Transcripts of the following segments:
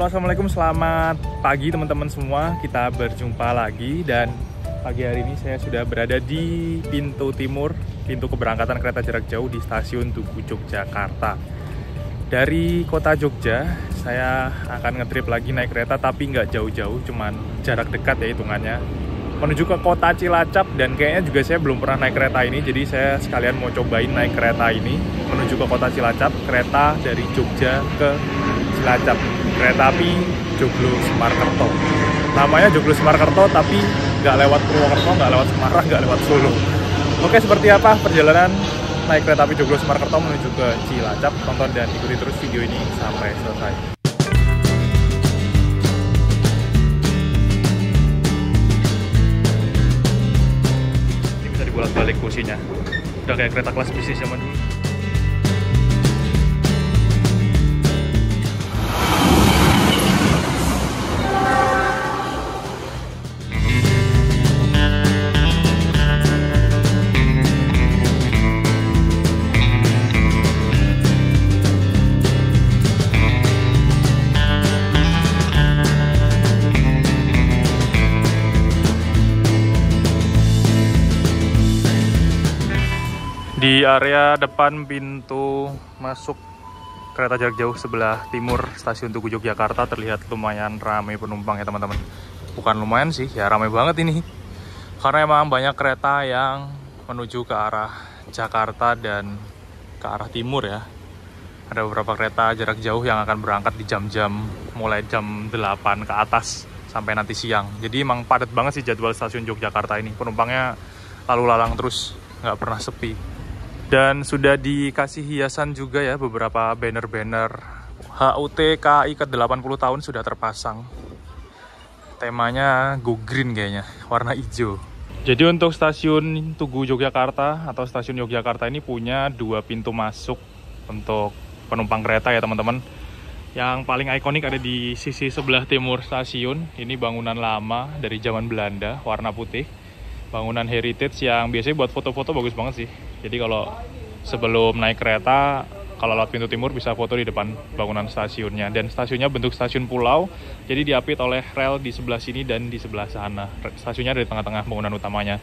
Halo, assalamualaikum, selamat pagi teman-teman semua. Kita berjumpa lagi dan pagi hari ini saya sudah berada di pintu timur, pintu keberangkatan kereta jarak jauh di stasiun Tugu Yogyakarta. Dari kota Jogja, saya akan ngetrip lagi naik kereta tapi nggak jauh-jauh, cuman jarak dekat ya hitungannya, menuju ke kota Cilacap. Dan kayaknya juga saya belum pernah naik kereta ini, jadi saya sekalian mau cobain naik kereta ini menuju ke kota Cilacap, kereta dari Jogja ke Cilacap, kereta api Joglo Semarkerto. Namanya Joglo Semarkerto tapi nggak lewat Purwokerto, nggak lewat Semarang, nggak lewat Solo. Oke, seperti apa perjalanan naik kereta api Joglo Semarkerto menuju ke Cilacap? Tonton dan ikuti terus video ini sampai selesai. Ini bisa dibolak-balik kursinya, udah kayak kereta kelas bisnis zaman dulu. Di area depan pintu masuk kereta jarak jauh sebelah timur stasiun Tugu Yogyakarta terlihat lumayan ramai penumpang ya teman-teman. Bukan lumayan sih, ya ramai banget ini. Karena emang banyak kereta yang menuju ke arah Jakarta dan ke arah timur ya. Ada beberapa kereta jarak jauh yang akan berangkat di jam-jam mulai jam 8 ke atas sampai nanti siang. Jadi emang padat banget sih jadwal stasiun Yogyakarta ini. Penumpangnya lalu lalang terus, nggak pernah sepi. Dan sudah dikasih hiasan juga ya, beberapa banner-banner HUT KAI ke-80 tahun sudah terpasang. Temanya go green kayaknya, warna hijau. Jadi untuk stasiun Tugu Yogyakarta atau stasiun Yogyakarta ini punya dua pintu masuk untuk penumpang kereta ya teman-teman. Yang paling ikonik ada di sisi sebelah timur stasiun. Ini bangunan lama dari zaman Belanda, warna putih. Bangunan heritage yang biasanya buat foto-foto bagus banget sih. Jadi kalau sebelum naik kereta, kalau lewat pintu timur bisa foto di depan bangunan stasiunnya. Dan stasiunnya bentuk stasiun pulau, jadi diapit oleh rel di sebelah sini dan di sebelah sana. Stasiunnya ada di tengah-tengah bangunan utamanya.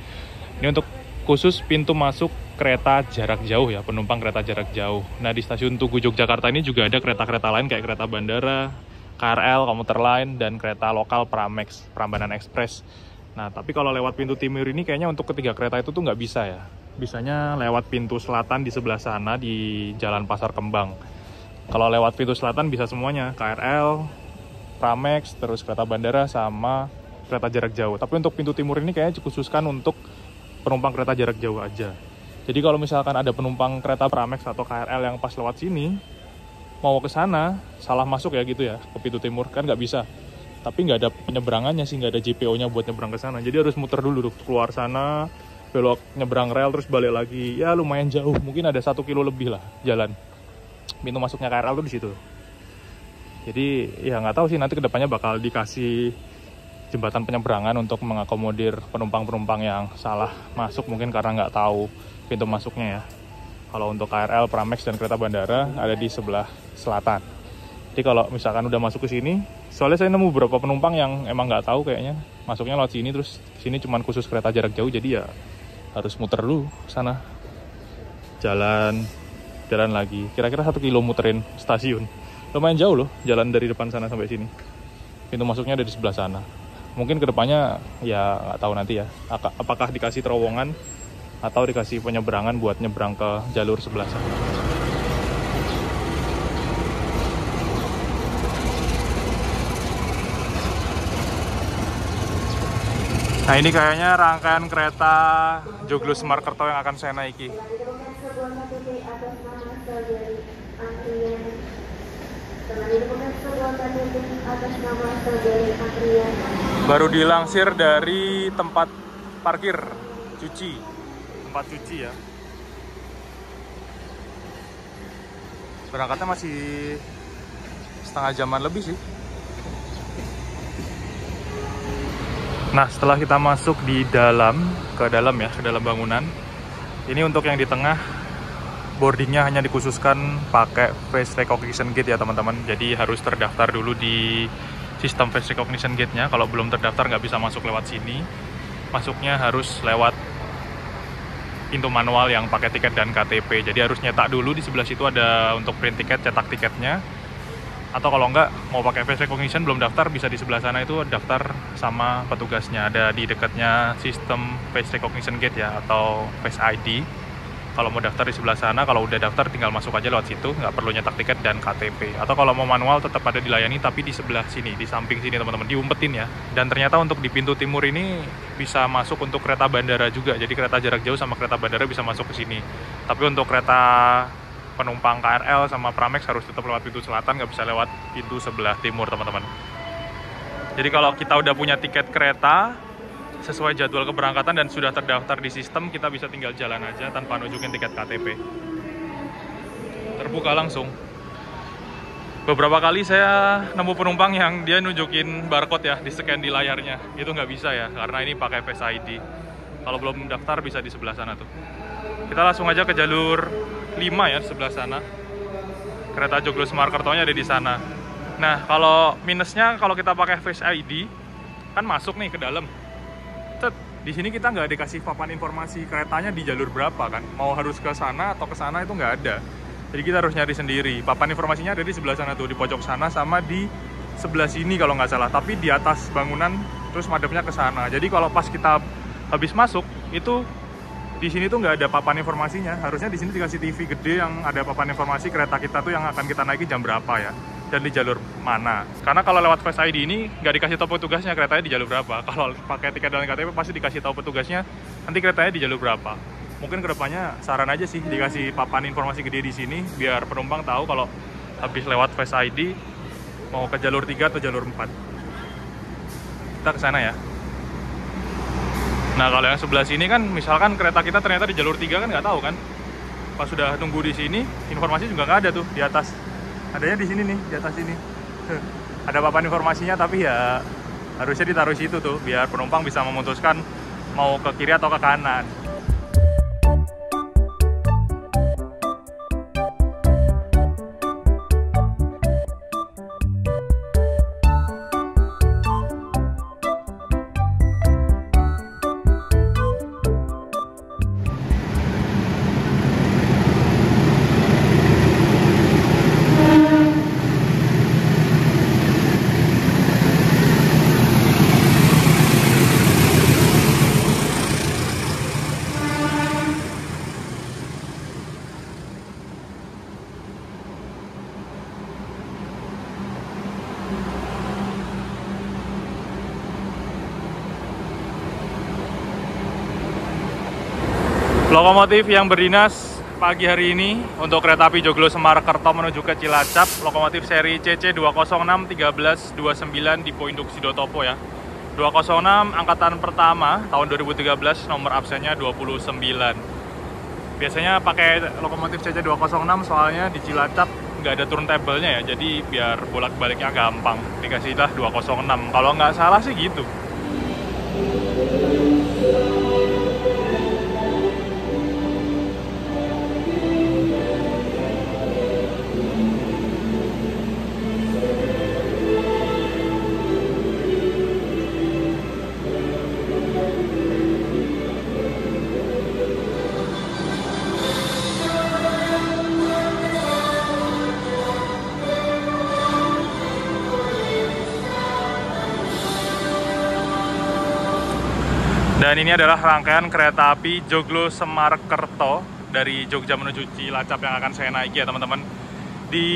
Ini untuk khusus pintu masuk kereta jarak jauh ya, penumpang kereta jarak jauh. Nah di stasiun Tugu Yogyakarta ini juga ada kereta-kereta lain kayak kereta bandara, KRL, komuter lain, dan kereta lokal Pramex, Prambanan Express. Nah, tapi kalau lewat pintu timur ini kayaknya untuk ketiga kereta itu tuh nggak bisa ya. Bisanya lewat pintu selatan di sebelah sana di Jalan Pasar Kembang. Kalau lewat pintu selatan bisa semuanya, KRL, Pramex, terus kereta bandara sama kereta jarak jauh. Tapi untuk pintu timur ini kayaknya dikhususkan untuk penumpang kereta jarak jauh aja. Jadi kalau misalkan ada penumpang kereta Pramex atau KRL yang pas lewat sini, mau ke sana, salah masuk ya gitu ya, ke pintu timur, kan nggak bisa. Tapi nggak ada penyeberangannya sih, nggak ada JPO-nya buat nyebrang ke sana. Jadi harus muter dulu, keluar sana, belok nyebrang rel, terus balik lagi. Ya lumayan jauh, mungkin ada 1 kilo lebih lah jalan. Pintu masuknya KRL tuh di situ. Jadi ya nggak tahu sih, nanti kedepannya bakal dikasih jembatan penyeberangan untuk mengakomodir penumpang-penumpang yang salah masuk, mungkin karena nggak tahu pintu masuknya ya. Kalau untuk KRL, Pramex, dan kereta bandara ada di sebelah selatan. Jadi kalau misalkan udah masuk ke sini, soalnya saya nemu beberapa penumpang yang emang nggak tahu kayaknya masuknya lewat sini, terus sini cuman khusus kereta jarak jauh, jadi ya harus muter dulu sana, jalan lagi. Kira-kira 1 kilo muterin stasiun, lumayan jauh loh jalan dari depan sana sampai sini. Pintu masuknya ada di sebelah sana. Mungkin kedepannya ya nggak tahu nanti ya, apakah dikasih terowongan atau dikasih penyeberangan buat nyebrang ke jalur sebelah sana. Nah ini kayaknya rangkaian kereta Joglo Semarkerto yang akan saya naiki. Baru dilansir dari tempat parkir cuci, tempat cuci ya. Berangkatnya masih setengah jaman lebih sih. Nah, setelah kita masuk ke dalam bangunan, ini untuk yang di tengah boardingnya hanya dikhususkan pakai face recognition gate ya teman-teman. Jadi harus terdaftar dulu di sistem face recognition gate-nya. Kalau belum terdaftar nggak bisa masuk lewat sini. Masuknya harus lewat pintu manual yang pakai tiket dan KTP. Jadi harus nyetak dulu, di sebelah situ ada untuk print tiket, cetak tiketnya. Atau kalau nggak mau pakai face recognition belum daftar, bisa di sebelah sana itu daftar sama petugasnya. Ada di dekatnya sistem face recognition gate ya, atau face ID. Kalau mau daftar di sebelah sana, kalau udah daftar tinggal masuk aja lewat situ, nggak perlu nyetak tiket dan KTP. Atau kalau mau manual tetap ada dilayani, tapi di sebelah sini, di samping sini teman-teman, diumpetin ya. Dan ternyata untuk di pintu timur ini bisa masuk untuk kereta bandara juga. Jadi kereta jarak jauh sama kereta bandara bisa masuk ke sini. Tapi untuk kereta penumpang KRL sama Pramex harus tetap lewat pintu selatan, nggak bisa lewat pintu sebelah timur teman-teman. Jadi kalau kita udah punya tiket kereta sesuai jadwal keberangkatan dan sudah terdaftar di sistem, kita bisa tinggal jalan aja tanpa nunjukin tiket KTP. Terbuka langsung. Beberapa kali saya nemu penumpang yang dia nunjukin barcode ya, di scan di layarnya. Itu nggak bisa ya, karena ini pakai Face ID. Kalau belum daftar bisa di sebelah sana tuh. Kita langsung aja ke jalur 5 ya, sebelah sana. Kereta Joglo Semarkerto-nya ada di sana. Nah, kalau minusnya kalau kita pakai Face ID, kan masuk nih ke dalam. Di sini kita nggak dikasih papan informasi keretanya di jalur berapa kan. Mau harus ke sana atau ke sana itu nggak ada. Jadi kita harus nyari sendiri. Papan informasinya ada di sebelah sana tuh, di pojok sana sama di sebelah sini kalau nggak salah. Tapi di atas bangunan terus madepnya ke sana. Jadi kalau pas kita habis masuk, itu di sini tuh nggak ada papan informasinya. Harusnya di sini dikasih TV gede yang ada papan informasi kereta kita tuh yang akan kita naiki jam berapa ya, dan di jalur mana. Karena kalau lewat Face ID ini nggak dikasih tahu petugasnya keretanya di jalur berapa. Kalau pakai tiket dan KTP pasti dikasih tahu petugasnya nanti keretanya di jalur berapa. Mungkin kedepannya saran aja sih dikasih papan informasi gede di sini biar penumpang tahu kalau habis lewat Face ID mau ke jalur 3 atau jalur 4. Kita ke sana ya. Nah, kalau yang sebelah sini kan, misalkan kereta kita ternyata di jalur 3 kan nggak tahu kan. Pas sudah tunggu di sini, informasi juga nggak ada tuh di atas. Adanya di sini nih, di atas sini. Ada papan informasinya, tapi ya harusnya ditaruh situ tuh, biar penumpang bisa memutuskan mau ke kiri atau ke kanan. Lokomotif yang berdinas pagi hari ini untuk kereta api Joglo Semarkerto menuju ke Cilacap, lokomotif seri CC 206-1329 di Poinduk Sidotopo ya. 206 angkatan pertama tahun 2013, nomor absennya 29. Biasanya pakai lokomotif CC 206 soalnya di Cilacap nggak ada turntable-nya ya, jadi biar bolak-baliknya gampang. Dikasihlah 206, kalau nggak salah sih gitu. Dan ini adalah rangkaian kereta api Joglo Semarkerto dari Jogja menuju Cilacap yang akan saya naiki ya teman-teman. Di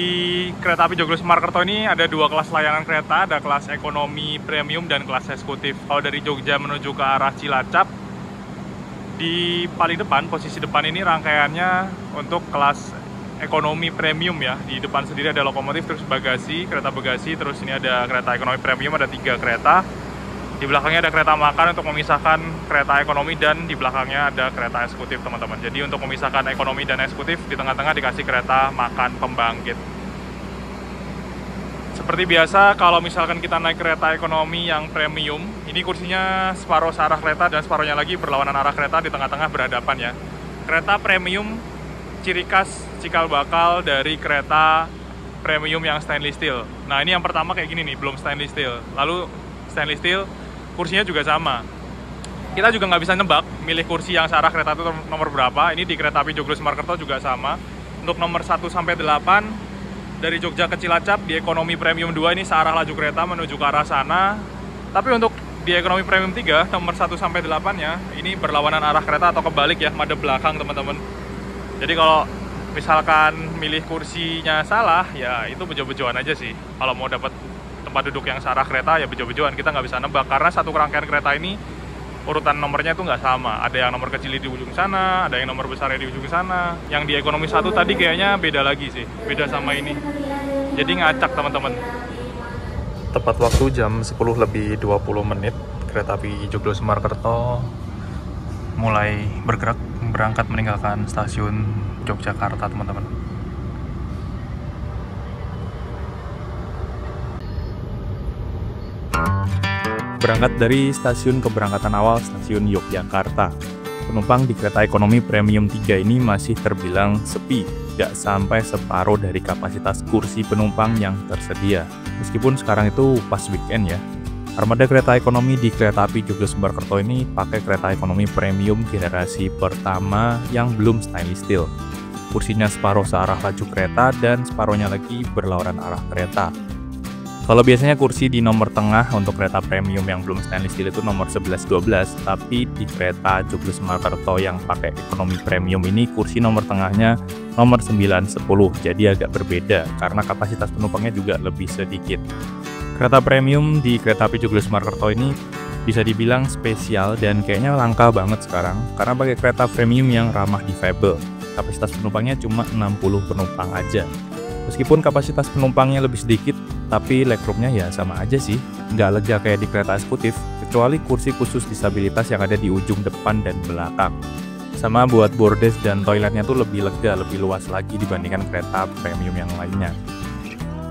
kereta api Joglo Semarkerto ini ada dua kelas layanan kereta, ada kelas ekonomi premium dan kelas eksekutif. Kalau dari Jogja menuju ke arah Cilacap, di paling depan, posisi depan ini rangkaiannya untuk kelas ekonomi premium ya. Di depan sendiri ada lokomotif, terus bagasi, kereta bagasi, terus ini ada kereta ekonomi premium, ada 3 kereta. Di belakangnya ada kereta makan untuk memisahkan kereta ekonomi, dan di belakangnya ada kereta eksekutif teman-teman. Jadi untuk memisahkan ekonomi dan eksekutif, di tengah-tengah dikasih kereta makan pembangkit. Seperti biasa, kalau misalkan kita naik kereta ekonomi yang premium, ini kursinya separuh searah kereta dan separuhnya lagi berlawanan arah kereta, di tengah-tengah berhadapan ya. Kereta premium ciri khas cikal bakal dari kereta premium yang stainless steel. Nah ini yang pertama kayak gini nih, belum stainless steel. Lalu stainless steel, kursinya juga sama. Kita juga nggak bisa nebak milih kursi yang searah kereta itu nomor berapa. Ini di kereta api Joglo Semarkerto juga sama. Untuk nomor 1 sampai 8 dari Jogja ke Cilacap di ekonomi premium 2 ini searah laju kereta menuju ke arah sana. Tapi untuk di ekonomi premium 3 nomor 1 sampai 8-nya ini berlawanan arah kereta atau kebalik ya, madep belakang teman-teman. Jadi kalau misalkan milih kursinya salah ya itu bejo-bejoan aja sih. Kalau mau dapat tempat duduk yang searah kereta ya bejo-bejoan, kita nggak bisa nebak karena satu rangkaian kereta ini urutan nomornya itu nggak sama. Ada yang nomor kecil di ujung sana, ada yang nomor besarnya di ujung sana. Yang di ekonomi 1 tadi kayaknya beda lagi sih, beda sama ini. Jadi ngacak teman-teman. Tepat waktu jam 10 lebih 20 menit, kereta api Joglo Semarkerto mulai bergerak berangkat meninggalkan stasiun Yogyakarta teman-teman. Berangkat dari stasiun keberangkatan awal stasiun Yogyakarta. Penumpang di kereta ekonomi premium 3 ini masih terbilang sepi, tidak sampai separuh dari kapasitas kursi penumpang yang tersedia. Meskipun sekarang itu pas weekend ya. Armada kereta ekonomi di kereta api Joglo Semarkerto ini pakai kereta ekonomi premium generasi pertama yang belum stainless steel. Kursinya separuh searah laju kereta dan separuhnya lagi berlawanan arah kereta. Kalau biasanya kursi di nomor tengah untuk kereta premium yang belum stainless steel itu nomor 11-12, tapi di kereta Joglo Semarkerto yang pakai ekonomi premium ini kursi nomor tengahnya nomor 9-10, jadi agak berbeda karena kapasitas penumpangnya juga lebih sedikit. Kereta premium di kereta api Joglo Semarkerto ini bisa dibilang spesial dan kayaknya langka banget sekarang karena pakai kereta premium yang ramah difabel. Kapasitas penumpangnya cuma 60 penumpang aja. Meskipun kapasitas penumpangnya lebih sedikit, tapi legroomnya ya sama aja sih, nggak lega kayak di kereta eksekutif, kecuali kursi khusus disabilitas yang ada di ujung depan dan belakang. Sama buat bordes dan toiletnya tuh lebih lega, lebih luas lagi dibandingkan kereta premium yang lainnya.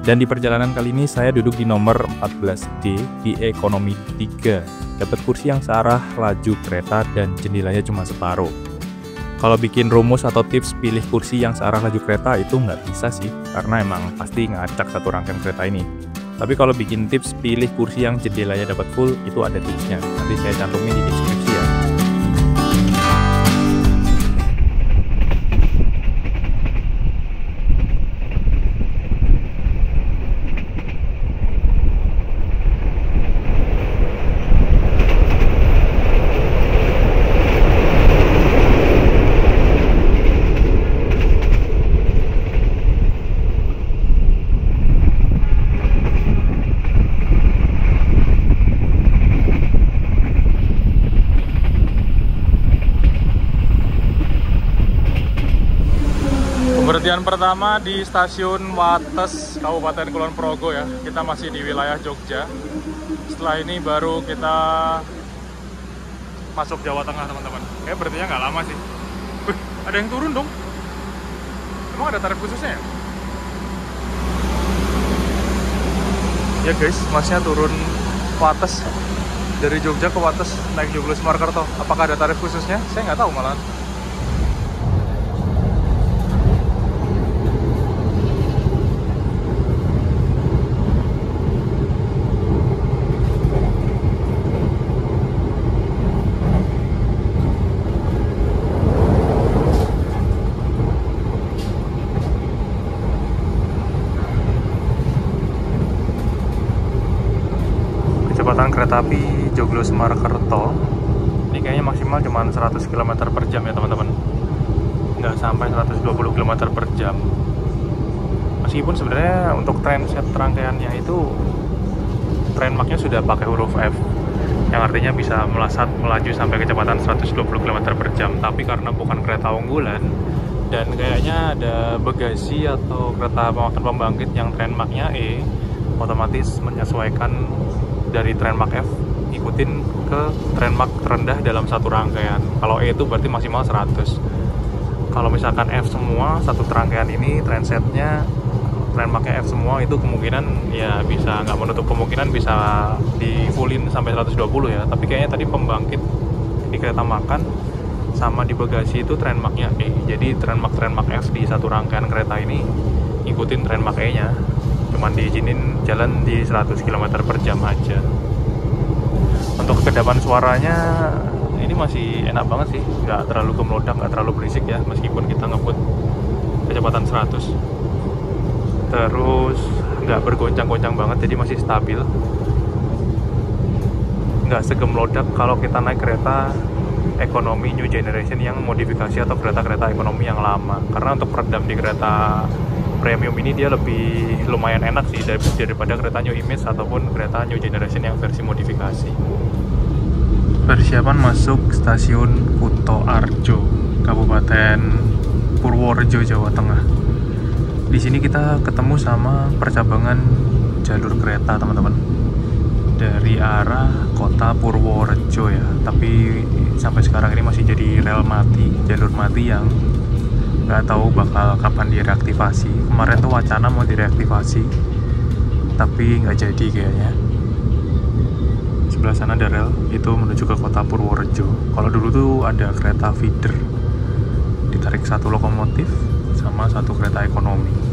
Dan di perjalanan kali ini saya duduk di nomor 14D di ekonomi 3, dapat kursi yang searah laju kereta dan jendelanya cuma separuh. Kalau bikin rumus atau tips pilih kursi yang searah laju kereta itu nggak bisa sih, karena emang pasti ngacak satu rangkaian kereta ini. Tapi kalau bikin tips pilih kursi yang jendelanya dapat full, itu ada tipsnya. Nanti saya cantumin di deskripsi ya. Pemberhentian pertama di stasiun Wates, Kabupaten Kulon Progo ya. Kita masih di wilayah Jogja. Setelah ini baru kita masuk Jawa Tengah teman-teman. Kayak berhentinya nggak lama sih. Ada yang turun dong. Emang ada tarif khususnya ya? Ya guys, masnya turun Wates. Dari Jogja ke Wates naik Joglo Semarkerto. Apakah ada tarif khususnya? Saya nggak tahu malah. Kecepatan kereta api Joglo Semarkerto ini kayaknya maksimal cuma 100 km per jam ya teman-teman, nggak sampai 120 km per jam. Meskipun sebenarnya untuk trainset rangkaiannya itu trainmarknya sudah pakai huruf F, yang artinya bisa melesat melaju sampai kecepatan 120 km per jam. Tapi karena bukan kereta unggulan dan kayaknya ada bagasi atau kereta muatan pembangkit yang trainmarknya E, otomatis menyesuaikan dari trainmark F ikutin ke trainmark terendah dalam satu rangkaian. Kalau E itu berarti maksimal 100. Kalau misalkan F semua satu rangkaian ini trainsetnya trainmarknya F semua, itu kemungkinan ya bisa, nggak menutup kemungkinan bisa di fullin sampai 120 ya. Tapi kayaknya tadi pembangkit di kereta makan sama di bagasi itu Trendmark-nya E. Jadi Trendmark F di satu rangkaian kereta ini ngikutin Trendmark E-nya. Cuman diizinin jalan di 100 km per jam aja. Untuk kekedapan suaranya ini masih enak banget sih, nggak terlalu gemelodak, nggak terlalu berisik ya, meskipun kita ngebut kecepatan 100. Terus nggak bergoncang-goncang banget, jadi masih stabil. Nggak segemelodak kalau kita naik kereta ekonomi new generation yang modifikasi atau kereta-kereta ekonomi yang lama. Karena untuk peredam di kereta premium ini dia lebih lumayan enak sih daripada kereta new image ataupun kereta new generation yang versi modifikasi. Persiapan masuk stasiun Kuto Arjo, Kabupaten Purworejo, Jawa Tengah. Di sini kita ketemu sama percabangan jalur kereta, teman-teman. Dari arah kota Purworejo ya, tapi sampai sekarang ini masih jadi rel mati, jalur mati yang nggak tahu bakal kapan direaktivasi. Kemarin tuh wacana mau direaktivasi, tapi nggak jadi kayaknya. Sebelah sana ada rel, itu menuju ke kota Purworejo. Kalau dulu tuh ada kereta feeder, ditarik satu lokomotif sama satu kereta ekonomi.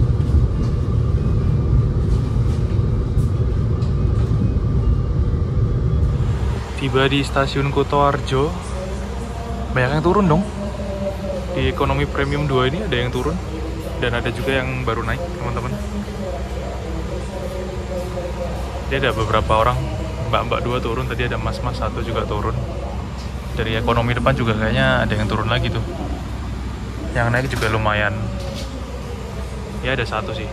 Tiba di stasiun Kuto Arjo, banyak yang turun dong. Di ekonomi premium 2 ini ada yang turun, dan ada juga yang baru naik, teman-teman. Dia ada beberapa orang, mbak-mbak 2 turun, tadi ada mas-mas 1 juga turun. Dari ekonomi depan juga kayaknya ada yang turun lagi tuh. Yang naik juga lumayan. Ya ada 1 sih.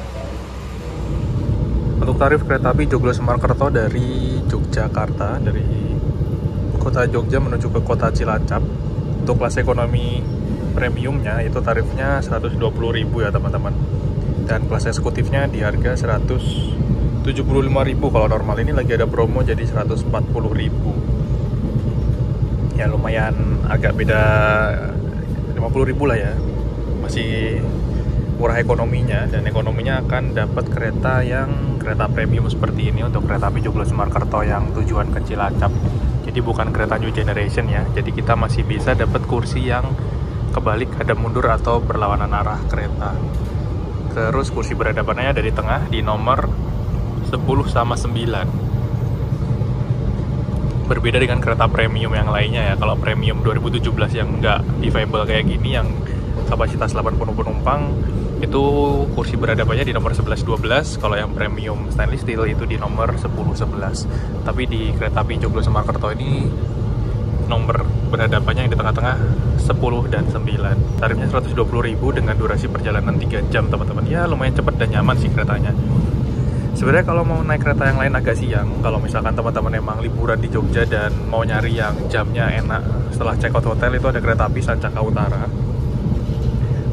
Untuk tarif kereta api Joglo-Semarkerto dari Yogyakarta, dari kota Jogja menuju ke kota Cilacap, untuk kelas ekonomi premiumnya itu tarifnya 120.000 ya teman-teman, dan kelas eksekutifnya di harga 175.000. Kalau normal ini lagi ada promo jadi 140.000 ya, lumayan agak beda 50.000 lah ya, masih murah ekonominya. Dan ekonominya akan dapat kereta premium seperti ini untuk kereta api Joglo-Semarkerto yang tujuan ke Cilacap. Jadi bukan kereta new generation ya, jadi kita masih bisa dapat kursi yang kebalik, ada mundur atau berlawanan arah kereta. Terus kursi berhadapannya dari tengah di nomor 10 sama 9. Berbeda dengan kereta premium yang lainnya ya. Kalau premium 2017 yang nggak disabled kayak gini, yang kapasitas 80 penumpang, itu kursi berhadapannya di nomor 11-12. Kalau yang premium stainless steel itu di nomor 10-11. Tapi di kereta api Joglo-Semarkerto ini nomor berhadapannya yang di tengah-tengah 10 dan 9. Tarifnya 120.000 dengan durasi perjalanan 3 jam teman-teman. Ya lumayan cepat dan nyaman sih keretanya. Sebenarnya kalau mau naik kereta yang lain agak siang, kalau misalkan teman-teman emang liburan di Jogja dan mau nyari yang jamnya enak setelah check out hotel, itu ada kereta api Sancaka Utara.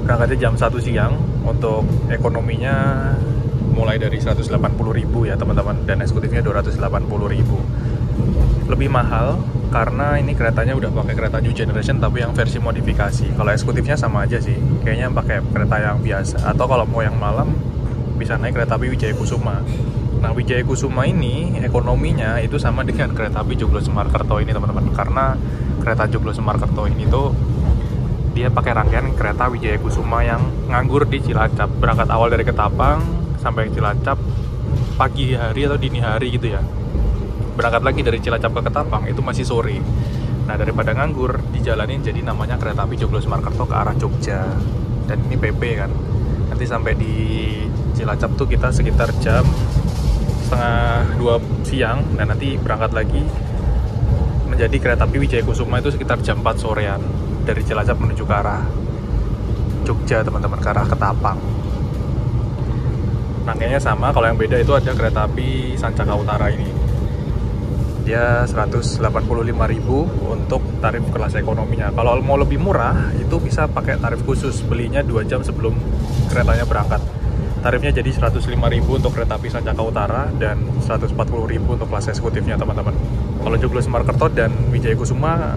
Berangkatnya jam 1 siang, untuk ekonominya mulai dari 180.000 ya teman-teman, dan eksekutifnya 280.000. Lebih mahal karena ini keretanya udah pakai kereta new generation tapi yang versi modifikasi. Kalau eksekutifnya sama aja sih, kayaknya pakai kereta yang biasa. Atau kalau mau yang malam bisa naik kereta api Wijaya Kusuma. Nah Wijaya Kusuma ini ekonominya itu sama dengan kereta api Joglo-Semarkerto ini teman-teman, karena kereta Joglo-Semarkerto ini tuh dia pakai rangkaian kereta Wijaya Kusuma yang nganggur di Cilacap. Berangkat awal dari Ketapang sampai Cilacap pagi hari atau dini hari gitu ya. Berangkat lagi dari Cilacap ke Ketapang itu masih sore. Nah daripada nganggur, dijalanin jadi namanya kereta api Joglo-Semarkerto ke arah Jogja. Dan ini PP kan. Nanti sampai di Cilacap tuh kita sekitar jam 1:30 siang, dan nanti berangkat lagi menjadi kereta api Wijaya Kusuma itu sekitar jam 4 sorean dari Cilacap menuju ke arah Jogja teman-teman, ke arah Ketapang. Rangkaiannya sama, kalau yang beda itu ada kereta api Sancaka Utara ini. Dia 185.000 untuk tarif kelas ekonominya. Kalau mau lebih murah itu bisa pakai tarif khusus, belinya 2 jam sebelum keretanya berangkat. Tarifnya jadi 105.000 untuk kereta api Sancaka Utara dan 140.000 untuk kelas eksekutifnya teman-teman. Kalau Joglo-Semarkerto dan Wijaya Kusuma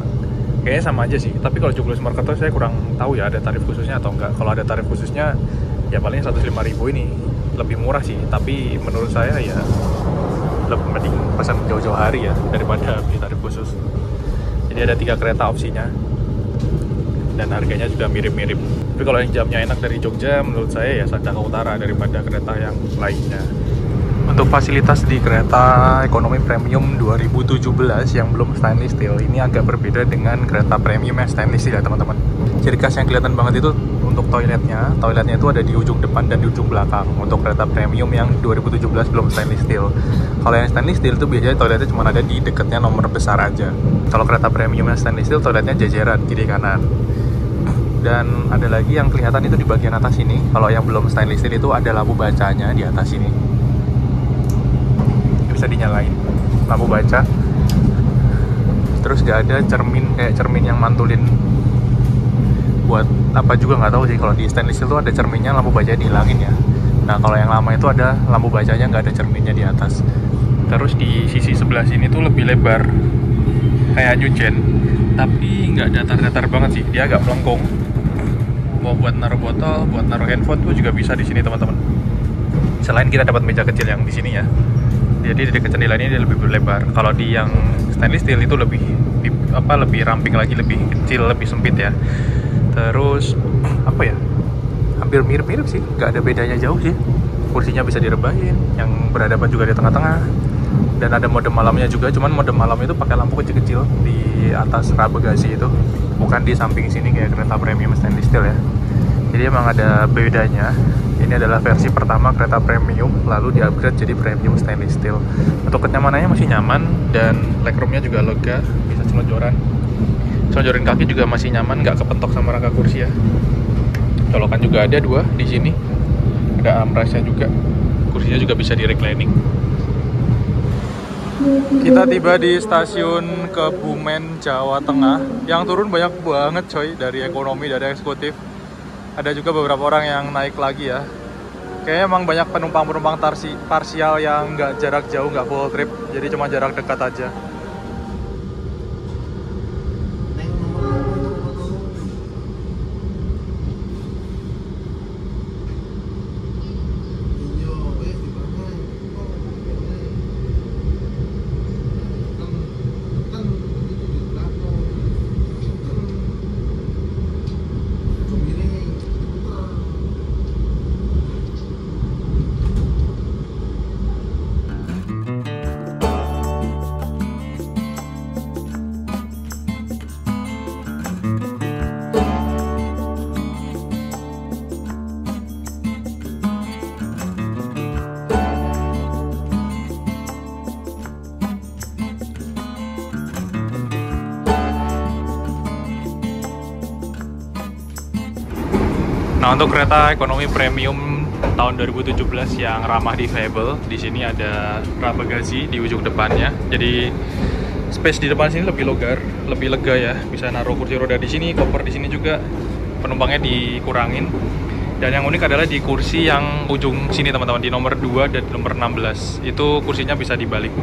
kayaknya sama aja sih, tapi kalau Joglo-Semarkerto saya kurang tahu ya ada tarif khususnya atau enggak. Kalau ada tarif khususnya ya paling 105.000 ini lebih murah sih, tapi menurut saya ya lebih mending pesan jauh-jauh hari ya daripada beli tarif khusus. Jadi ada 3 kereta opsinya. dan harganya juga mirip-mirip. Tapi kalau yang jamnya enak dari Jogja, menurut saya ya Sancaka Utara daripada kereta yang lainnya. Untuk fasilitas di kereta ekonomi premium 2017 yang belum stainless steel, ini agak berbeda dengan kereta premium yang stainless steel ya teman-teman. Ciri khas yang kelihatan banget itu untuk toiletnya itu ada di ujung depan dan di ujung belakang. Untuk kereta premium yang 2017 belum stainless steel. Kalau yang stainless steel itu biasanya toiletnya cuma ada di dekatnya nomor besar aja. Kalau kereta premium yang stainless steel, toiletnya jajaran kiri kanan. Dan ada lagi yang kelihatan itu di bagian atas ini. Kalau yang belum stainless steel itu ada lampu bacanya di atas ini. Bisa dinyalain lampu baca, terus gak ada cermin kayak cermin yang mantulin buat apa juga nggak tahu sih. Kalau di stainless steel tuh ada cerminnya, lampu bacanya dihilangin ya. Nah kalau yang lama itu ada lampu bacanya, nggak ada cerminnya di atas. Terus di sisi sebelah sini tuh lebih lebar kayak new gen, tapi nggak datar-datar banget sih, dia agak melengkung. Buat naruh botol, buat naruh handphone tuh juga bisa di sini teman-teman. Selain kita dapat meja kecil yang di sini ya, jadi di dekat jendela ini dia lebih berlebar. Kalau di yang stainless steel itu lebih ramping lagi, lebih kecil, lebih sempit ya. Terus apa ya, hampir mirip-mirip sih, nggak ada bedanya jauh sih. Kursinya bisa direbahin, yang berhadapan juga di tengah-tengah, dan ada mode malamnya juga. Cuman mode malam itu pakai lampu kecil-kecil di atas rak bagasi itu, bukan di samping sini kayak kereta premium stainless steel ya. Jadi emang ada bedanya. Ini adalah versi pertama kereta premium, lalu di-upgrade jadi premium stainless steel. Untuk kenyamanannya masih nyaman, dan legroomnya juga lega, bisa selonjorin kaki juga masih nyaman, nggak kepentok sama rangka kursi ya. Colokan juga ada 2 di sini, ada armrestnya juga, kursinya juga bisa di reclining. Kita tiba di stasiun Kebumen, Jawa Tengah. Yang turun banyak banget coy, dari ekonomi, dari eksekutif. Ada juga beberapa orang yang naik lagi ya. Kayaknya emang banyak penumpang-penumpang parsial yang nggak jarak jauh, nggak full trip, jadi cuma jarak dekat aja. Nah, untuk kereta ekonomi premium tahun 2017 yang ramah difabel, di sini ada rak bagasi di ujung depannya. Jadi space di depan sini lebih lega ya. Bisa naruh kursi roda di sini, koper di sini juga. Penumpangnya dikurangin. Dan yang unik adalah di kursi yang ujung sini teman-teman, di nomor 2 dan nomor 16. Itu kursinya bisa dibalik.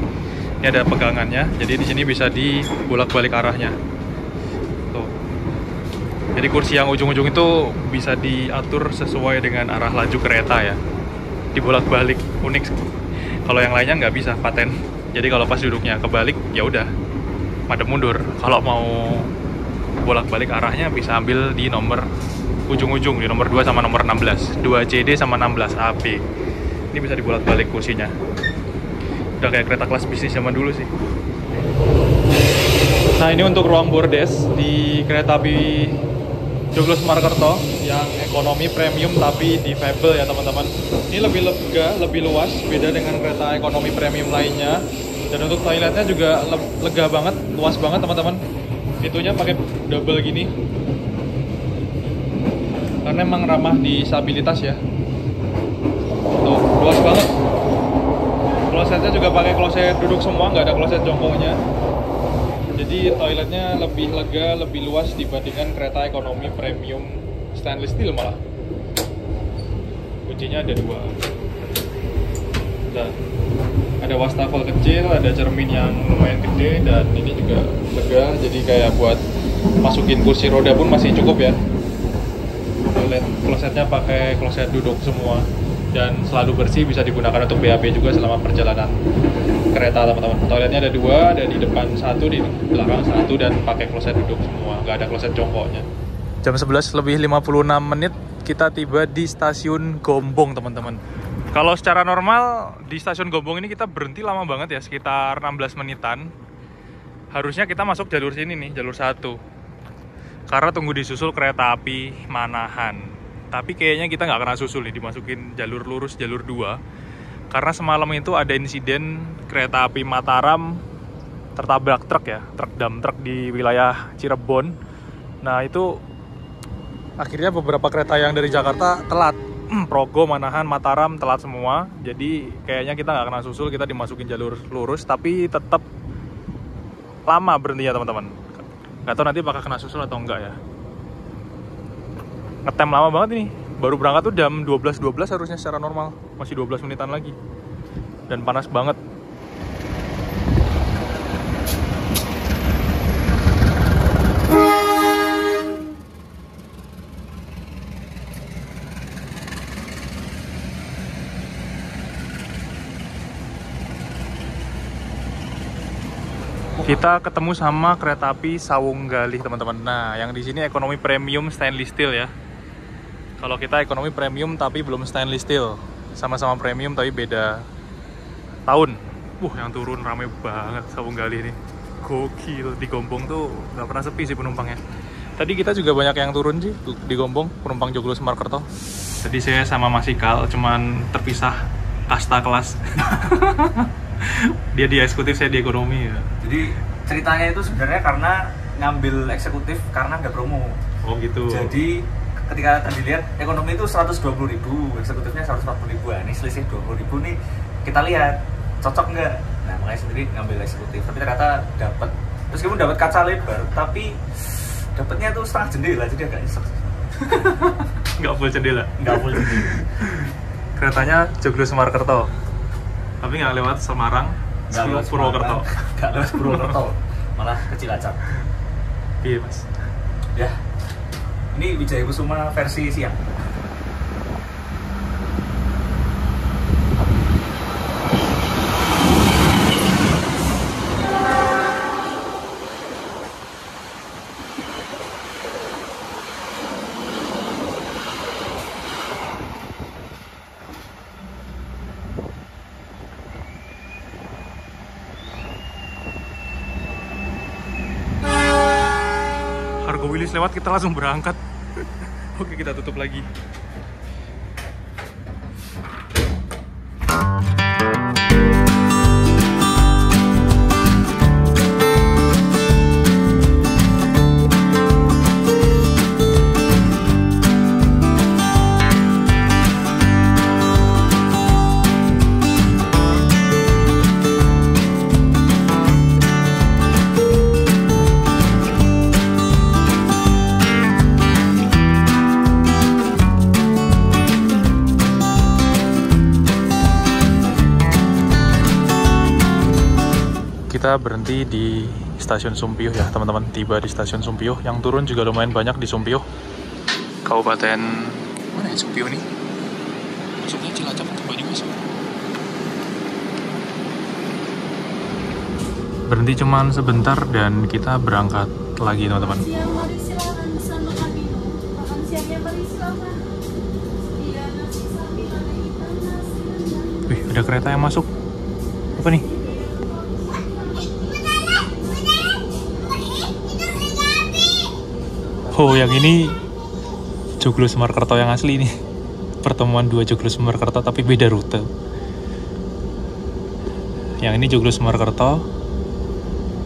Ini ada pegangannya, jadi di sini bisa dibolak-balik arahnya. Jadi kursi yang ujung-ujung itu bisa diatur sesuai dengan arah laju kereta ya, dibolak-balik, unik. Kalau yang lainnya nggak bisa, paten. Jadi kalau pas duduknya kebalik ya udah madep mundur. Kalau mau bolak-balik arahnya bisa ambil di nomor ujung-ujung, di nomor 2 sama nomor 16, 2 CD sama 16 AP. Ini bisa dibolak-balik kursinya. Udah kayak kereta kelas bisnis zaman dulu sih. Nah, ini untuk ruang bordes di kereta api Joglo Semarkerto yang ekonomi premium tapi difabel ya teman-teman. Ini lebih lega, lebih luas, beda dengan kereta ekonomi premium lainnya. Dan untuk toiletnya juga lega banget, luas banget teman-teman. Pintunya pakai double gini, karena emang ramah disabilitas ya. Tuh, luas banget. Klosetnya juga pakai kloset duduk semua, nggak ada kloset jongkoknya. Jadi toiletnya lebih lega, lebih luas dibandingkan kereta ekonomi premium stainless steel malah. Kuncinya ada 2. Dan ada wastafel kecil, ada cermin yang lumayan gede, dan ini juga lega. Jadi kayak buat masukin kursi roda pun masih cukup ya. Toilet klosetnya pakai kloset duduk semua, dan selalu bersih, bisa digunakan untuk BAB juga selama perjalanan kereta teman-teman. Toiletnya ada 2, ada di depan 1, di belakang 1, dan pakai kloset duduk semua, nggak ada kloset jongkoknya. Jam 11 lebih 56 menit kita tiba di stasiun Gombong, teman-teman. Kalau secara normal di stasiun Gombong ini kita berhenti lama banget ya, sekitar 16 menitan. Harusnya kita masuk jalur sini nih, jalur 1. Karena tunggu disusul kereta api Manahan. Tapi kayaknya kita nggak kena susul nih, dimasukin jalur lurus, jalur 2. Karena semalam itu ada insiden kereta api Mataram tertabrak truk ya, truk dump truck di wilayah Cirebon. Nah itu akhirnya beberapa kereta yang dari Jakarta telat. Progo, Manahan, Mataram telat semua. Jadi kayaknya kita nggak kena susul, kita dimasukin jalur lurus. Tapi tetap lama berhentinya teman-teman. Nggak tahu nanti bakal kena susul atau enggak ya. Ngetem lama banget ini. Baru berangkat tuh jam 12.12 harusnya secara normal. Masih 12 menitan lagi. Dan panas banget. Kita ketemu sama kereta api Sawunggalih, teman-teman. Nah, yang di sini ekonomi premium stainless steel ya. Kalau kita ekonomi premium tapi belum stainless steel. Sama-sama premium tapi beda tahun. Yang turun rame banget Sawunggalih ini. Gokil, di Gombong tuh nggak pernah sepi sih penumpangnya. Tadi kita juga banyak yang turun sih di Gombong, penumpang Joglo Semarkerto. Tadi saya sama Mas Ikal, cuman terpisah kasta kelas. Dia di eksekutif, saya di ekonomi ya. Jadi ceritanya itu sebenarnya karena ngambil eksekutif karena nggak promo. Oh gitu. Jadi ketika tadi lihat ekonomi itu 120.000, eksekutifnya 140.000. Ini selisih 20.000 nih, kita lihat cocok nggak. Nah makanya sendiri ngambil eksekutif. Tapi ternyata dapat, meskipun dapat kaca lebar, tapi dapatnya tuh setengah jendela, jadi agak nyesek. Nggak full jendela. Nggak full jendela. Keretanya Joglo Semarkerto. Tapi nggak lewat Semarang, nggak lewat Purwokerto. Nggak lewat Purwokerto, malah ke Cilacap. Iya mas. Ya, ini Wijaya Kusuma versi siang. Argo Wilis lewat, kita langsung berangkat. Oke, kita tutup lagi. Kita berhenti di stasiun Sumpiyuh ya teman-teman. Tiba di stasiun Sumpiyuh. Yang turun juga lumayan banyak di Sumpiyuh. Kabupaten mana ya Sumpiyuh nih? Masuknya Cilacap atau Banyumas? Berhenti cuman sebentar dan kita berangkat lagi teman-teman. Siang, mari silakan bersama kami. Makan siangnya mari silakan. Iya, nasi sapi, lada hitam, nasi rendang. Wih, ada kereta yang masuk. Apa nih? Oh, yang ini Joglo Semarkerto yang asli nih. Pertemuan dua Joglo Semarkerto tapi beda rute. Yang ini Joglo Semarkerto,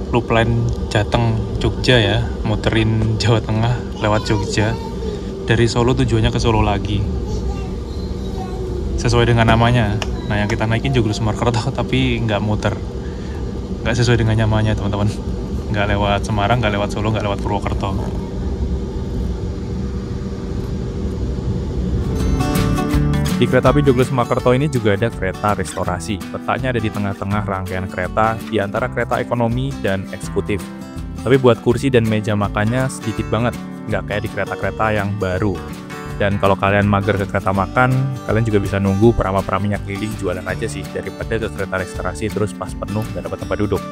loop line Jateng Jogja ya, muterin Jawa Tengah lewat Jogja. Dari Solo tujuannya ke Solo lagi. Sesuai dengan namanya. Nah, yang kita naikin Joglo Semarkerto tapi nggak muter. Nggak sesuai dengan namanya teman-teman. Nggak lewat Semarang, nggak lewat Solo, nggak lewat Purwokerto. Di kereta api Joglo Semarkerto ini juga ada kereta restorasi. Letaknya ada di tengah-tengah rangkaian kereta, di antara kereta ekonomi dan eksekutif. Tapi buat kursi dan meja makannya sedikit banget, nggak kayak di kereta-kereta yang baru. Dan kalau kalian mager ke kereta makan, kalian juga bisa nunggu perama-peraminya keliling jualan aja sih, daripada ke kereta restorasi terus pas penuh dan dapat tempat duduk.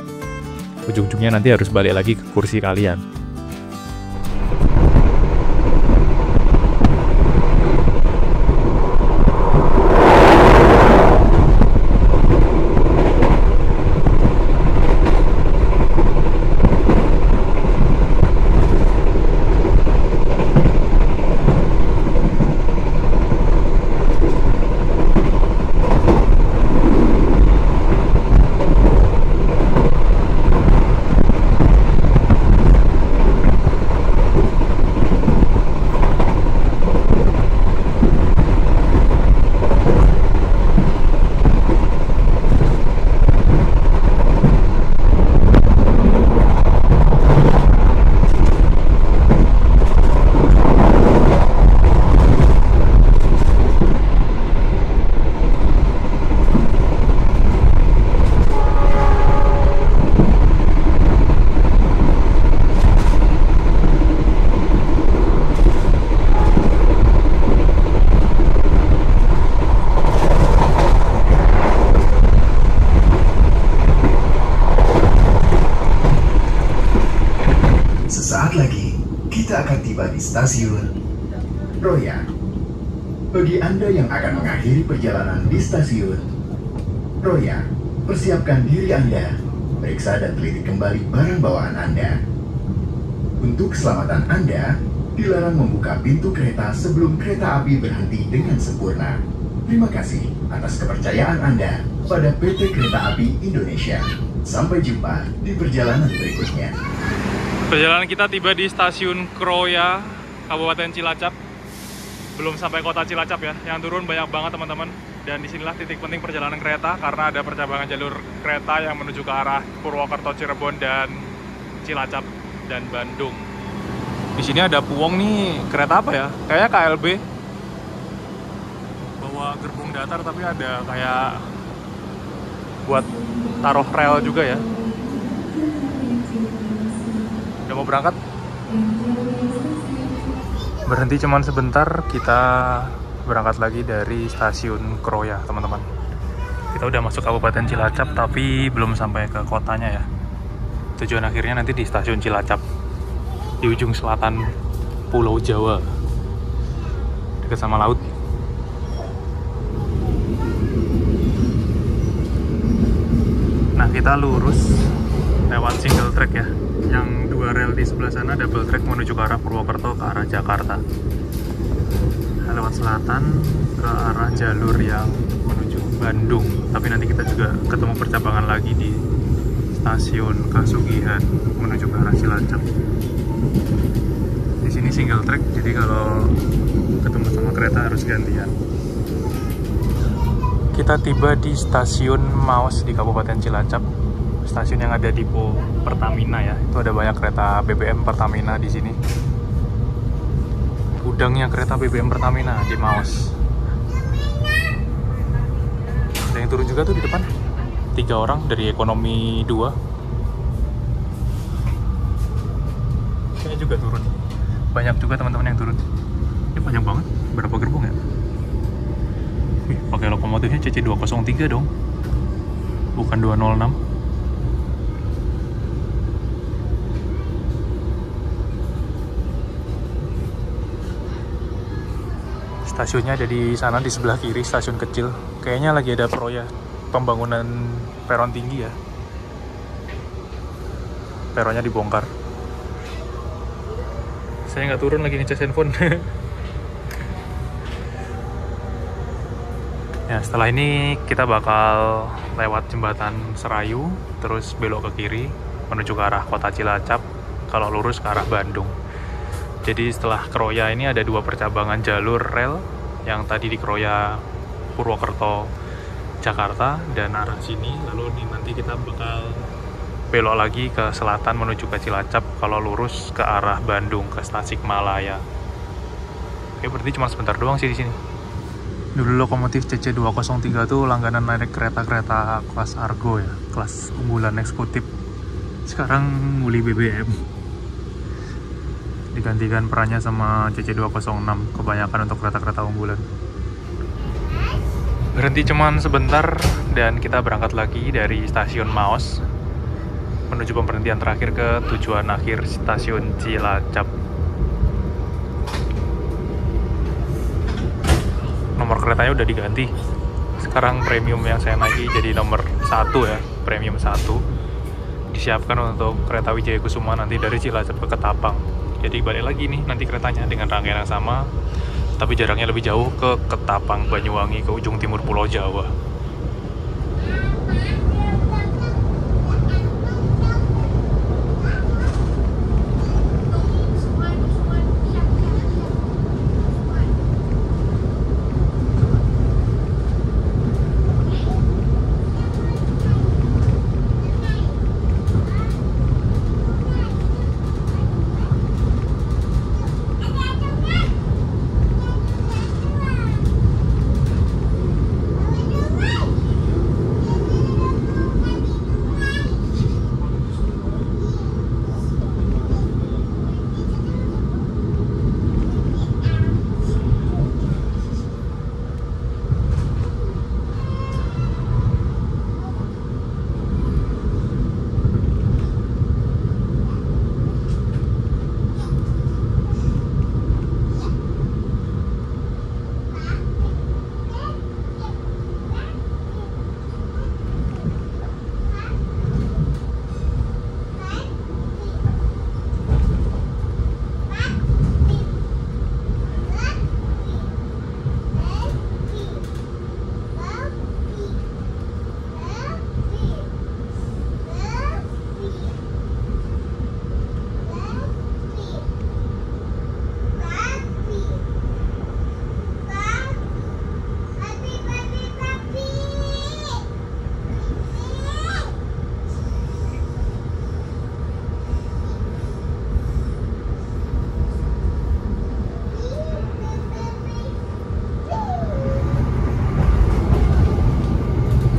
Ujung-ujungnya nanti harus balik lagi ke kursi kalian. stasiun Roya. Bagi Anda yang akan mengakhiri perjalanan di stasiun Roya, persiapkan diri Anda, periksa dan teliti kembali barang bawaan Anda. Untuk keselamatan Anda, dilarang membuka pintu kereta sebelum kereta api berhenti dengan sempurna. Terima kasih atas kepercayaan Anda pada PT Kereta Api Indonesia. Sampai jumpa di perjalanan berikutnya. Perjalanan kita tiba di stasiun Kroya, Kabupaten Cilacap. Belum sampai kota Cilacap ya, yang turun banyak banget teman-teman. Dan disinilah titik penting perjalanan kereta karena ada percabangan jalur kereta yang menuju ke arah Purwokerto, Cirebon, dan Cilacap dan Bandung. Di sini ada Puwong nih, kereta apa ya? Kayaknya KLB. Bawa gerbong datar tapi ada kayak buat taruh rel juga ya. Udah mau berangkat? Berhenti cuman sebentar, kita berangkat lagi dari stasiun Kroya teman-teman. Kita udah masuk Kabupaten Cilacap tapi belum sampai ke kotanya ya. Tujuan akhirnya nanti di stasiun Cilacap di ujung selatan Pulau Jawa, dekat sama laut. Nah, kita lurus lewat single track ya. Yang dua rel di sebelah sana double track menuju ke arah Purwokerto ke arah Jakarta. Nah, lewat selatan ke arah jalur yang menuju Bandung. Tapi nanti kita juga ketemu percabangan lagi di stasiun Kasugihan menuju ke arah Cilacap. Di sini single track, jadi kalau ketemu sama kereta harus gantian. Kita tiba di stasiun Maos di Kabupaten Cilacap, stasiun yang ada depo Pertamina ya. Itu ada banyak kereta BBM Pertamina di sini. Gudangnya kereta BBM Pertamina di Maos. Ada yang turun juga tuh di depan. 3 orang dari ekonomi 2. Saya juga turun. Banyak juga teman-teman yang turun. Ini banyak banget. Berapa gerbong ya? Wih, pakai lokomotifnya CC203 dong, bukan 206. Stasiunnya ada di sana, di sebelah kiri, stasiun kecil. Kayaknya lagi ada proyek pembangunan peron tinggi ya. Peronnya dibongkar. Saya nggak turun lagi ngecas handphone. Ya, setelah ini kita bakal lewat jembatan Serayu, terus belok ke kiri menuju ke arah kota Cilacap, kalau lurus ke arah Bandung. Jadi setelah Kroya ini ada 2 percabangan jalur rel, yang tadi di Kroya Purwokerto Jakarta dan arah sini, lalu nanti kita bakal belok lagi ke selatan menuju ke Cilacap kalau lurus ke arah Bandung ke Tasikmalaya. Oke, berarti cuma sebentar doang sih di sini. Dulu lokomotif CC203 tuh langganan naik kereta-kereta kelas Argo ya, kelas unggulan eksekutif. Sekarang nguli BBM. Digantikan perannya sama CC206, kebanyakan untuk kereta-kereta unggulan. Berhenti cuman sebentar dan kita berangkat lagi dari stasiun Maos menuju pemberhentian terakhir ke tujuan akhir stasiun Cilacap. Nomor keretanya udah diganti. Sekarang premium yang saya naiki jadi nomor 1 ya, premium 1. Disiapkan untuk kereta Wijaya Kusuma nanti dari Cilacap ke Ketapang. Jadi balik lagi nih nanti keretanya dengan rangkaian yang sama, tapi jaraknya lebih jauh ke Ketapang, Banyuwangi, ke ujung timur Pulau Jawa.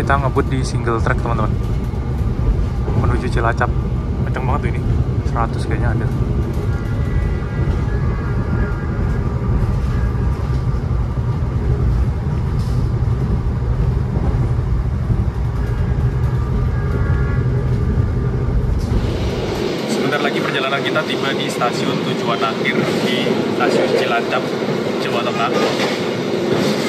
Kita ngebut di single track teman-teman, menuju Cilacap. Kenceng banget tuh ini, 100 kayaknya ada. Sebentar lagi perjalanan kita tiba di stasiun tujuan akhir, di stasiun Cilacap, Jawa Tengah.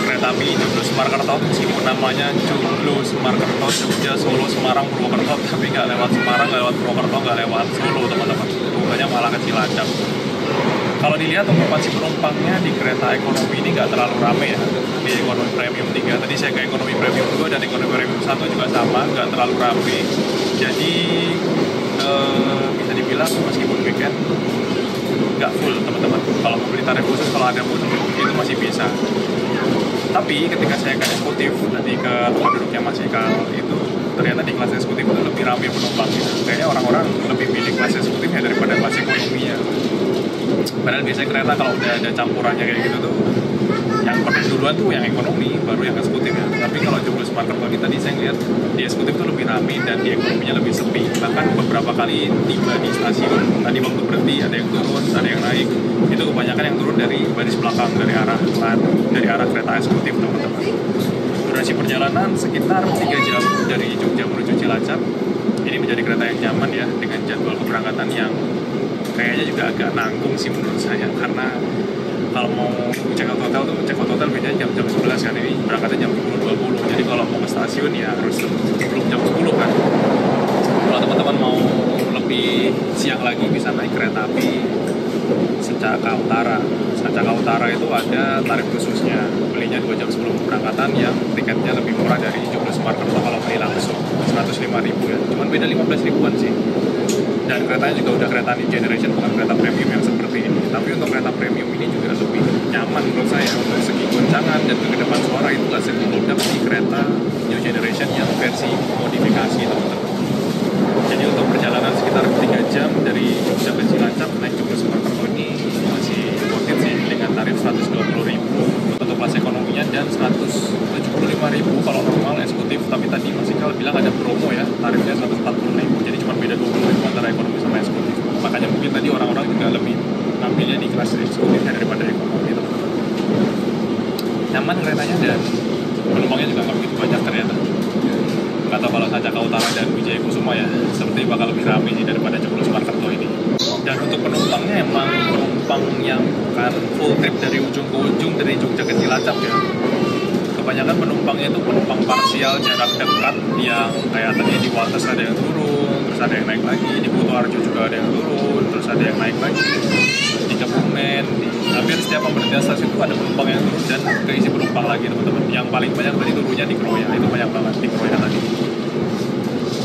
Kereta api Joglo Semarkerto, meskipun namanya Joglo Semarkerto, Jogja, Solo, Semarang, Purwokerto, tapi nggak lewat Semarang, nggak lewat Purwokerto, nggak lewat Solo teman-teman. Rutenya malah ke Cilacap. Kalau dilihat okupansi penumpangnya di kereta ekonomi ini nggak terlalu rame ya. Di ekonomi premium 3, tadi saya ke ekonomi premium 2 dan ekonomi premium 1 juga sama, nggak terlalu rame. Jadi bisa dibilang meskipun weekend nggak full teman-teman. Kalau mau beli tarif khusus, kalau ada pun itu masih bisa. Tapi ketika saya ke eksekutif, nanti ke tempat duduknya Mas Ikal, itu ternyata di kelas eksekutif itu lebih ramai penumpangnya. Kayaknya orang-orang lebih milih kelas eksekutifnya daripada kelas ekonominya. Padahal biasanya kereta kalau udah ada campurannya kayak gitu tuh, yang penuh duluan tuh yang ekonomi, baru yang eksekutif ya. Tapi kalau Joglo Semarkerto ini tadi saya lihat di eksekutif tuh lebih ramai dan di ekonominya lebih sepi. Bahkan beberapa kali tiba di stasiun, tadi waktu berhenti ada yang turun, ada yang naik. Itu kebanyakan yang turun dari baris belakang, dari arah kereta eksekutif teman-teman. Durasi perjalanan sekitar 3 jam dari Jogja menuju Cilacap. Ini menjadi kereta yang nyaman ya, dengan jadwal keberangkatan yang kayaknya juga agak nanggung sih menurut saya, karena kalau mau check out hotel tuh, check out hotel biasanya jam 11 kan, ini berangkatnya jam 10.20. Jadi kalau mau ke stasiun ya harus sebelum jam 10 kan. Kalau teman-teman mau lebih siang lagi bisa naik kereta api Sencaka Utara. Sencaka Utara itu ada tarif khususnya, belinya 2 jam sebelum keberangkatan, yang tiketnya lebih murah dari Joglo Semarkerto kalau beli langsung, 105.000 ya, cuman beda 15 ribuan sih. Dan keretanya juga udah kereta new generation, bukan kereta premium yang seperti ini. Tapi untuk kereta premium ini juga lebih nyaman menurut saya, untuk segi goncangan dan kedepan suara itu nggak semeledak di kereta new generation yang versi modifikasi teman-teman. Jadi untuk perjalanan sekitar 3 jam dari Jogja ke Cilacap naik Joglo Semarkerto ini masih worth it sih, dengan tarif 120.000 untuk kelas ekonominya dan 175.000 kalau normal eksekutif. Tapi tadi Mas Ikal bilang ada promo ya, tarifnya 140.000, jadi cuma beda 20.000 antara ekonomi sama eksekutif. Makanya mungkin tadi orang-orang juga lebih ngambilnya di kelas eksekutifnya daripada ekonomi teman-teman. Nyaman keretanya dan penumpangnya juga nggak begitu banyak ternyata. Nggak tahu kalau Sancaka Utara dan Wijaya Kusuma ya, seperti bakal lebih ramai sih daripada Joglo Semarkerto ini. Dan untuk penumpangnya emang penumpang yang bukan full trip dari ujung ke ujung dari Jogja ke Cilacap ya. Kebanyakan penumpangnya itu penumpang parsial jarak dekat, yang kayak tadi di Wates ada yang turun, terus ada yang naik lagi, di Kuto Arjo juga ada yang turun, terus ada yang naik lagi, di Kebumen, di hampir setiap pemberhentian stasiun itu ada penumpang yang turun dan keisi penumpang lagi teman-teman. Yang paling banyak tadi turunnya di Kroya, itu banyak banget di Kroya tadi.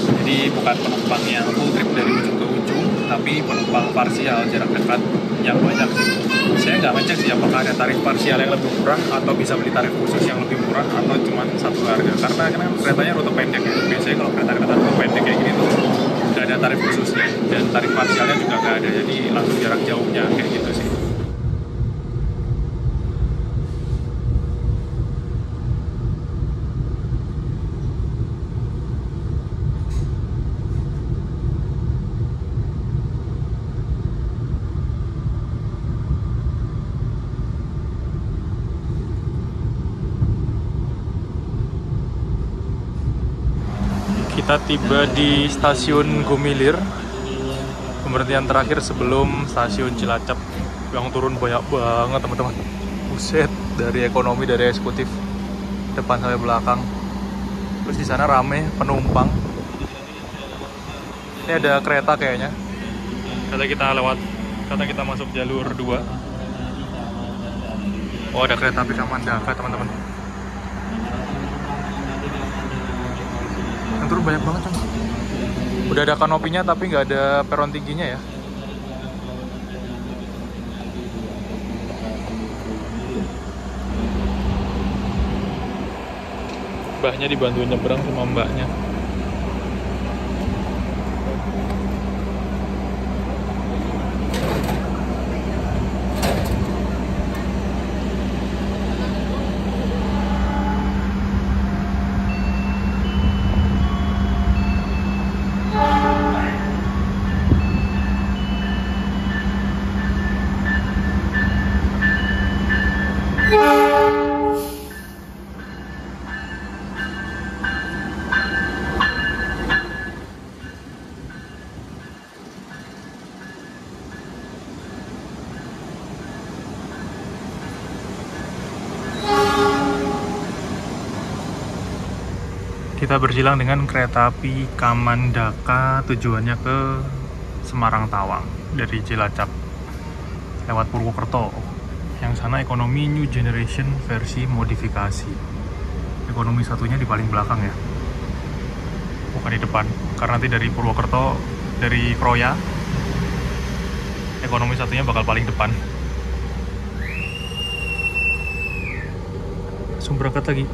Jadi bukan penumpang yang full trip dari ujung ke ujung, tapi penumpang parsial jarak dekat yang banyak sih. Saya nggak ngecek sih apakah ada tarif parsial yang lebih murah atau bisa beli tarif khusus yang lebih murah atau cuma satu harga, karena kan keretanya rute pendek ya. Biasanya kalau kereta-kereta rute pendek kayak gini tuh nggak ada tarif khususnya dan tarif parsialnya juga nggak ada, jadi langsung jarak jauhnya kayak gitu sih. Kita tiba di stasiun Gumilir, pemberhentian terakhir sebelum stasiun Cilacap. Yang turun banyak banget teman-teman. Buset, dari ekonomi, dari eksekutif, depan sampai belakang. Terus di sana rame penumpang. Ini ada kereta kayaknya. Kata kita masuk jalur 2. Oh, ada kereta api Kamandaka teman-teman. Yang turun banyak banget kan. Udah ada kanopinya tapi nggak ada peron tingginya ya. Mbahnya dibantuin nyebrang sama mbaknya. Kita bersilang dengan kereta api Kamandaka, tujuannya ke Semarang Tawang dari Cilacap lewat Purwokerto. Yang sana ekonomi new generation versi modifikasi. Ekonomi satunya di paling belakang ya, bukan di depan, karena nanti dari Purwokerto, dari Kroya, ekonomi satunya bakal paling depan. Langsung berangkat lagi.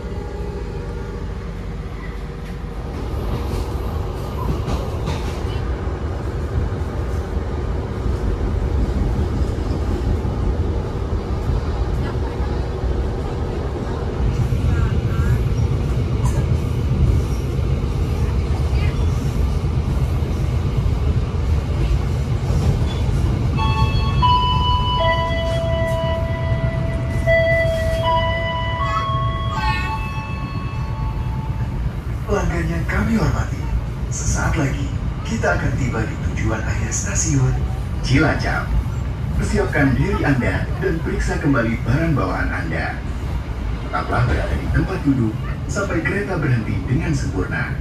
Pelanggan yang kami hormati, sesaat lagi kita akan tiba di tujuan akhir stasiun Cilacap. Persiapkan diri Anda dan periksa kembali barang bawaan Anda. Tetaplah berada di tempat duduk sampai kereta berhenti dengan sempurna.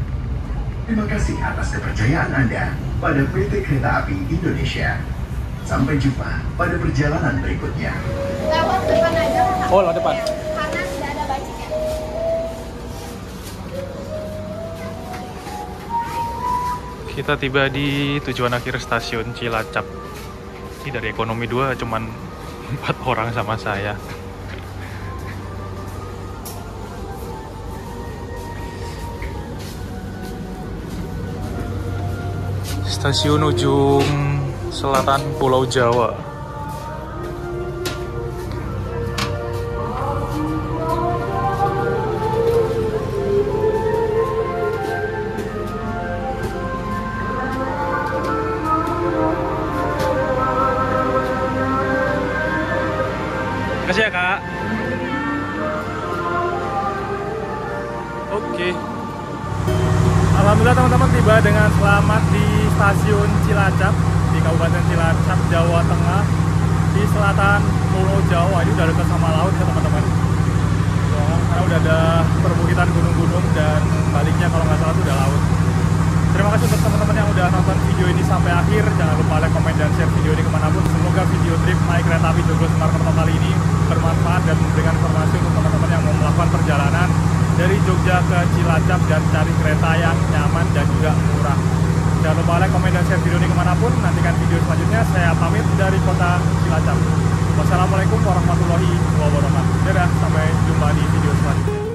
Terima kasih atas kepercayaan Anda pada PT Kereta Api Indonesia. Sampai jumpa pada perjalanan berikutnya. Lewat depan aja. Oh, lewat depan. Karena tidak ada bajiknya. Kita tiba di tujuan akhir stasiun Cilacap. Ini dari ekonomi 2 cuman 4 orang sama saya. Stasiun ujung selatan Pulau Jawa. Makasih ya kak. Oke. Alhamdulillah teman-teman tiba dengan selamat di stasiun Cilacap di Kabupaten Cilacap, Jawa Tengah, di selatan Pulau Jawa. Ini udah dekat sama laut ya teman-teman. Karena udah ada perbukitan gunung-gunung dan baliknya kalau nggak salah itu udah laut. Terima kasih untuk teman-teman yang udah nonton video ini sampai akhir. Jangan lupa like, komen, dan share video ini kemanapun. Semoga video trip naik kereta api Joglo Semarang kali ini bermanfaat dan memberikan informasi untuk teman-teman yang mau melakukan perjalanan dari Jogja ke Cilacap dan cari kereta yang nyaman dan juga murah. Jangan lupa like, komen, dan share video ini kemanapun. Nantikan video selanjutnya. Saya pamit dari kota Cilacap. Wassalamualaikum warahmatullahi wabarakatuh. Dadah, sampai jumpa di video selanjutnya.